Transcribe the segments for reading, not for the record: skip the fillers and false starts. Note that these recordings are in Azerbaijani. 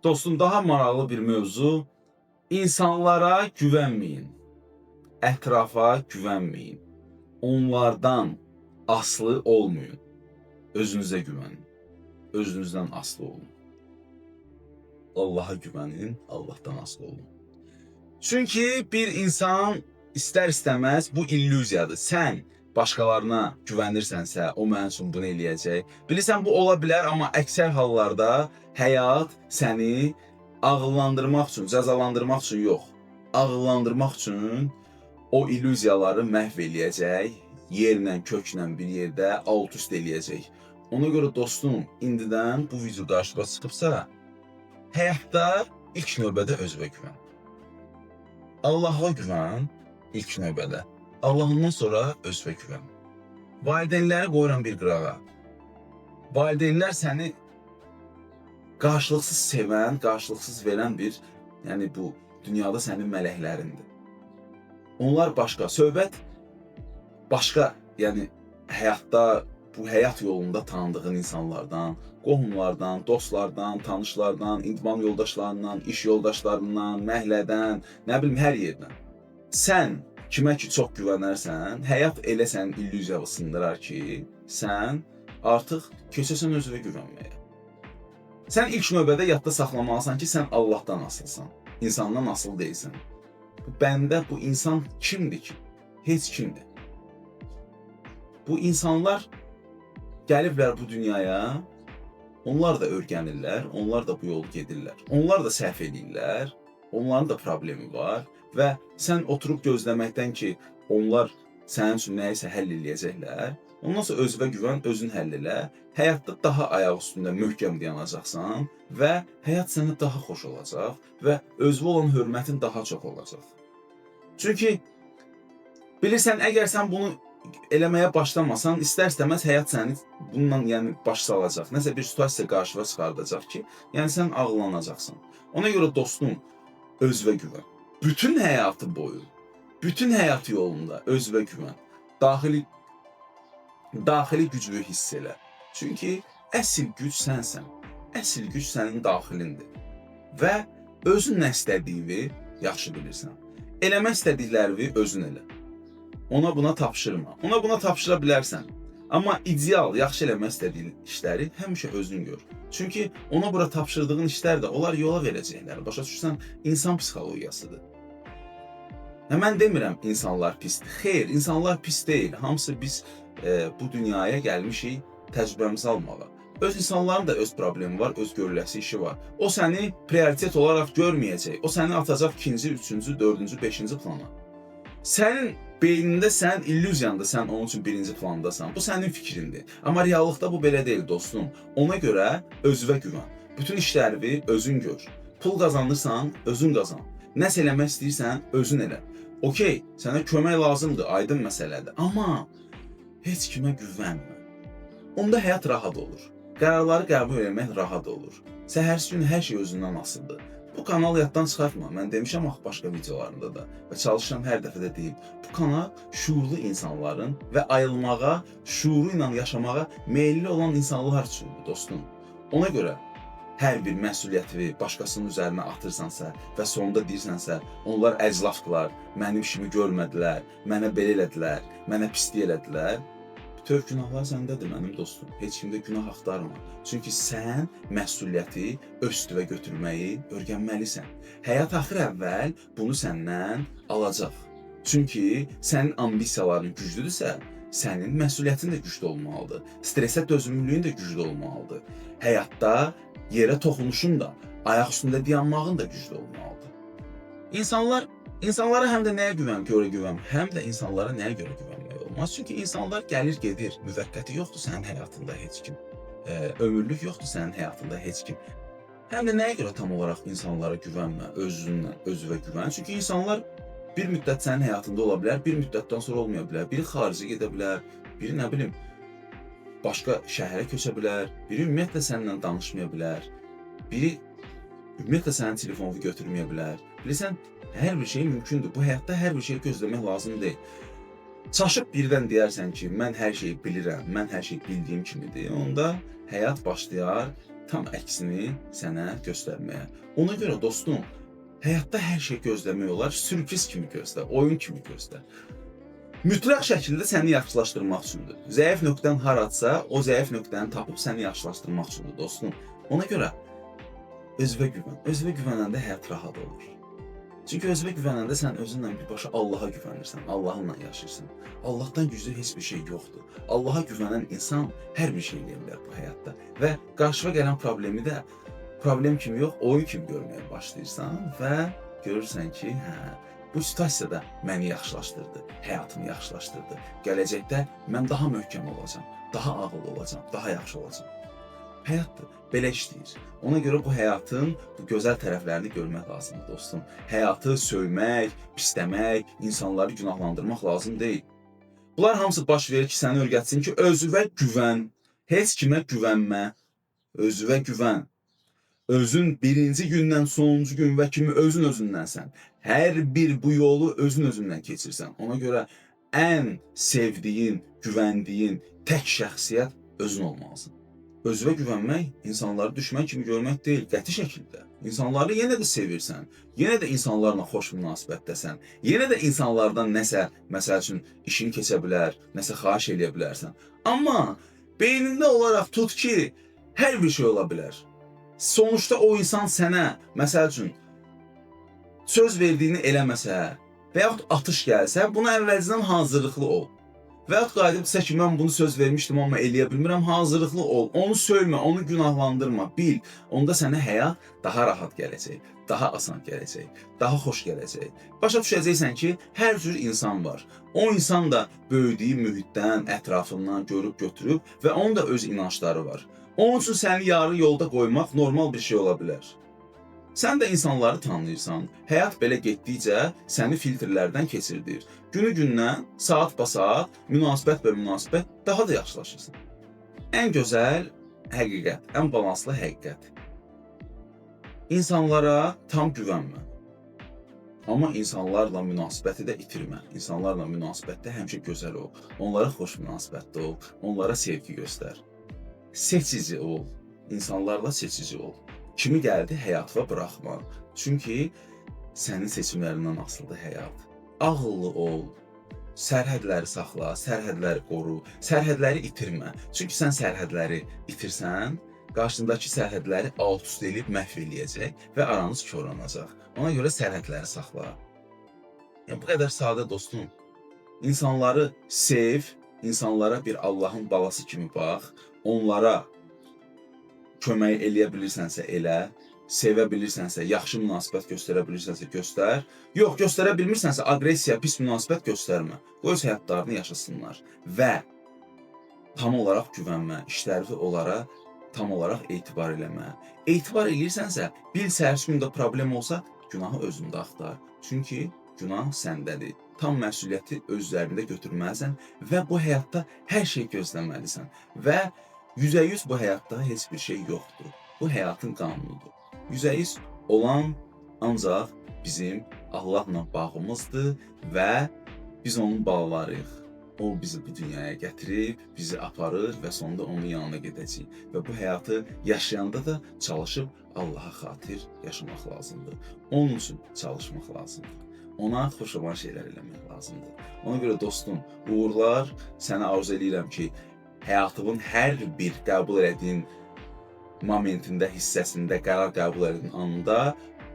Dostum, daha maraqlı bir mövzu. İnsanlara güvənməyin, ətrafa güvənməyin. Onlardan aslı olmayın. Özünüzə güvənin. Özünüzdən aslı olun. Allah'a güvənin, Allah'tan aslı olun. Çünki bir insan istər-istəməz bu illüziyadır. Sən başqalarına güvənirsənsə, o mənim üçün bunu eləyəcək. Bilirsən, bu ola bilər, amma əksər hallarda həyat səni ağıllandırmaq üçün, cəzalandırmaq üçün yox, ağıllandırmaq üçün o illüziyaları məhv eləyəcək, yerlə, köklə bir yerdə alt-üst eləyəcək. Ona görə dostum, indidən bu video qarşıma çıxıbsa, həyatda ilk növbədə özünə güvən. Allah'a güvən ilk növbədə. Allah'ından sonra özünə güvən. Valideynləri qoyuram bir qırağa. Valideynlər səni qarşılıqsız sevən, qarşılıqsız verən bir, yəni bu dünyada sənin mələklərindir. Onlar başqa, söhbət başqa, yəni həyatda, bu həyat yolunda tanıdığın insanlardan, qohumlardan, dostlardan, tanışlardan, intibam yoldaşlarından, iş yoldaşlarından, məhəllədən, nə bilim hər yerdən. Sən kimə ki çox güvənərsən, həyat elə sənin illüziya sındırar ki, sən artıq keçəsən özünə güvənməyə. Sən ilk növbədə yadda saxlamalısan ki, sən Allah'tan asılsan, insandan asıl deyilsən. Bəndə bu insan kimdir ki? Heç kimdir. Bu insanlar gəliblər bu dünyaya, onlar da öyrənirlər, onlar da bu yolu gedirlər. Onlar da səhv edirlər, onların da problemi var və sən oturub gözləməkdən ki, onlar sənin üçün nəyisə həll eləyəcəklər, ondan sonra özünə güvən, özün həll elə, həyatda daha ayaq üstündə möhkəm dayanacaqsan və həyat sənə daha xoş olacaq və özünə olan hörmətin daha çox olacaq. Çünki bilirsən, əgər sən bunu eləməyə başlamasan, istər-istəməz həyat səni bununla yəni baş salacaq. Nəsə bir situasiya qarşıva çıxardacaq ki, yəni sən ağlanacaqsan. Ona görə dostum, özünə güvən. Bütün həyatı boyu, bütün həyat yolunda özünə güvən. Daxili güclü hiss elə. Çünki əsl güc sənsən. Əsl güc sənin daxilindir. Və özün nə istədiyini yaxşı bilirsən. Eləmək istədiklərini özün elə. Ona buna tapşırma. Ona buna tapşıra bilərsən. Amma ideal, yaxşı eləmək istədiyin işləri həmişə özün gör. Çünki ona bura tapşırdığın işlər də onlar yola verəcəklər. Başa düşürsən, insan psixologiyasıdır. Mən demirəm insanlar pisdir. Xeyr, insanlar pis deyil. Hamısı biz bu dünyaya gəlmişik təcrübəmizi almağa. Öz insanların da öz problemi var, öz görüləsi işi var. O səni prioritet olaraq görməyəcək. O səni atacaq ikinci, üçüncü, dördüncü, beşinci plana. Sənin beynində, sənin illüziyanda sən onun üçün birinci plandasan. Bu sənin fikrindir. Amma reallıqda bu belə deyil dostum. Ona görə özünə güvən. Bütün işlərini özün gör. Pul qazanırsan, özün qazan. Nəsə eləmək istəyirsən, özün elə. Okey, sənə kömək lazımdır, aydın məsələdir. Amma heç kimə güvənmə. Onda həyat rahat olur. Qərarları qəbul etmək rahat olur. Səhərsi gün hər şey özündən asılıdır. Bu kanalı yaddan çıxartma. Mən demişəm axı başqa videolarında da və çalışıram hər dəfə də deyim. Bu kanal şuurlu insanların və ayılmağa, şuuru ilə yaşamağa meyilli olan insanlar üçündür dostum. Ona görə hər bir məsuliyyəti başqasının üzərinə atırsansa və sonunda deyirsənsə, onlar əclafdılar, mənim işimi görmədilər, mənə belə elədilər, mənə pislik elədilər. Bütöv günahlar səndədir mənim dostum. Heç kimdə günah axtarma. Çünki sən məsuliyyəti öz üstünə götürməyi öyrənməlisən. Həyat axır əvvəl bunu səndən alacaq. Çünki sənin ambisiyaların güclüdürsə, sənin məsuliyyətin də güclü olmalıdır. Stresə dözümlülüyün də güclü olmalıdır. Həyatda yerə toxunuşun da, ayaq üstündə dayanmağın da güclü olmalıdır. İnsanlara həm də nəyə görə güvən, həm də insanlara nəyə görə güvənmək olmaz. Çünki insanlar gəlir, gedir, müvəqqəti yoxdur sənin həyatında heç kim. Ömürlük yoxdur sənin həyatında heç kim. Həm də nəyə görə tam olaraq insanlara güvənmə, özünə güvən. Çünki insanlar bir müddət sənin həyatında ola bilər, bir müddətdən sonra olmaya bilər. Biri xaricə gedə bilər, biri nə bilim, başqa şəhərə köçə bilər, biri ümumiyyətlə səninlə danışmaya bilər, biri ümumiyyətlə sənin telefonunu götürməyə bilər. Bilirsən, hər bir şey mümkündür. Bu həyatda hər bir şeyi gözləmək lazım deyil. Çaşıb birdən deyərsən ki, mən hər şeyi bilirəm, mən hər şeyi bildiyim kimidir, onda həyat başlayar tam əksini sənə göstərməyə. Ona görə dostum, həyatda hər şey gözləmək olar, sürpriz kimi gözlə, oyun kimi gözlə. Mütləq şəkildə səni yaxşılaşdırmaq üçündür. Zəif nöqtən haradsa, o zəif nöqtəni tapıb səni yaxşılaşdırmaq üçündür dostum. Ona görə özünə güvən. Özünə güvənəndə həyat rahat olur. Çünki özünə güvənəndə sən özünlə birbaşa Allaha güvənirsən, Allahınla yaşayırsan. Allahdan güclü heç bir şey yoxdur. Allaha güvənən insan hər bir şey eləyə bilər bu həyatda. Və qarşıma gələn problemi də problem kimi yox, oyun kimi görməyə başlayırsan və görürsən ki, bu situasiyada məni yaxşılaşdırdı, həyatımı yaxşılaşdırdı. Gələcəkdə mən daha möhkəm olacağam, daha ağıllı olacağam, daha yaxşı olacağam. Həyatdır, belə işləyir. Ona görə bu həyatın bu gözəl tərəflərini görmək lazımdır dostum. Həyatı söymək, pisləmək, insanları günahlandırmaq lazım deyil. Bunlar hamısı baş verir ki, səni öyrətsin ki, özünə güvən, heç kimə güvənmə, özünə güvən. Özün birinci gündən sonuncu gün və kimi özün özündənsən. Hər bir bu yolu özün özündən keçirsən. Ona görə ən sevdiyin, güvəndiyin tək şəxsiyyət özün olmalısan. Özünə güvənmək, insanları düşmən kimi görmək deyil, qəti şəkildə. İnsanları yenə də sevirsən, yenə də insanlarla xoş münasibətdəsən, yenə də insanlardan nəsə, məsəl üçün, işini keçə bilər, nəsə xahiş eləyə bilərsən. Amma beynində olaraq tut ki, hər bir şey ola bilər. Sonuçta o insan sənə, məsəl üçün, söz verdiyini eləməsə və yaxud atış gəlsə, buna əvvəlcədən hazırlıqlı ol. Və yaxud qayıdıbsa ki, mən bunu söz vermişdim, amma eləyə bilmirəm, hazırlıqlı ol. Onu söylmə, onu günahlandırma, bil. Onda sənə həyat daha rahat gələcək, daha asan gələcək, daha xoş gələcək. Başa düşəcəksən ki, hər cür insan var. O insan da böyüdüyü mühitdən, ətrafından görüb götürüb və onun da öz inancları var. Onun üçün səni yarı yolda qoymaq normal bir şey ola bilər. Sən də insanları tanıyırsan, həyat belə getdikcə səni filtrlərdən keçirdir. Günü-gündən, saat-saat, münasibət daha da yaxşılaşırsan. Ən gözəl həqiqət, ən balanslı həqiqət. İnsanlara tam güvənmə. Amma insanlarla münasibəti də itirmə. İnsanlarla münasibətdə həmişə gözəl ol. Onlara xoş münasibətdə ol. Onlara sevgi göstər. Seçici ol. İnsanlarla seçici ol. Kimi gəldi həyatıma buraxma. Çünki sənin seçimlərindən asılıdır həyat. Ağıllı ol. Sərhədləri saxla, sərhədləri qoru, sərhədləri itirmə. Çünki sən sərhədləri itirsən, qarşındakı sərhədləri alt-üst edib məhv eləyəcək və aranız korlanacaq. Ona görə sərhədləri saxla. Bu qədər sadə dostum. İnsanları sev, insanlara bir Allahın balası kimi bax, onlara kömək eləyə bilirsənsə elə, sevə bilirsənsə, yaxşı münasibət göstərə bilirsənsə göstər. Yox, göstərə bilmirsənsə aqressiya, pis münasibət göstərmə. Qoy öz həyatlarını yaşasınlar və tam olaraq güvənmə, işləvi onlara tam olaraq etibar eləmə. Etibar eləyirsənsə, bil səhərsi gündə problem olsa, günahı özündə axtar. Çünki günah səndədir. Tam məsuliyyəti öz üzərində götürməlisən və bu həyatda hər şey gözləməlisən. Və 100% bu həyatda heç bir şey yoxdur. Bu həyatın qanunudur. 100% olan ancaq bizim Allahla bağımızdır və biz onun balalarıyıq. O bizi bu dünyaya gətirib, bizi aparır və sonunda onun yanına gedəcəyik. Və bu həyatı yaşayanda da çalışıb Allaha xatir yaşamaq lazımdır. Onun üçün çalışmaq lazımdır. Ona xoş olan şeylər eləmək lazımdır. Ona görə dostum, uğurlar, sənə arzu edirəm ki, həyatımın hər bir qəbul etdiyin momentində, hissəsində, qərar qəbul etdiyin anında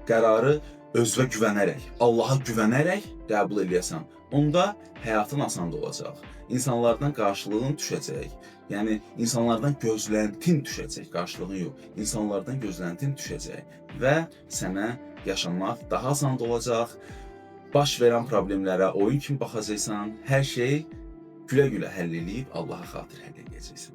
qərarı özünə güvənərək, Allaha güvənərək qəbul eləyəsən. Onda həyatın asan olacaq. İnsanlardan qarşılığın düşəcək. Yəni, insanlardan gözləntin düşəcək, qarşılığın yox. İnsanlardan gözləntin düşəcək və sənə yaşamaq daha asan olacaq. Baş verən problemlərə oyun kimi baxacaqsan, hər şey gülə-gülə həll eləyib Allaha xatir həll eləyəcəksən.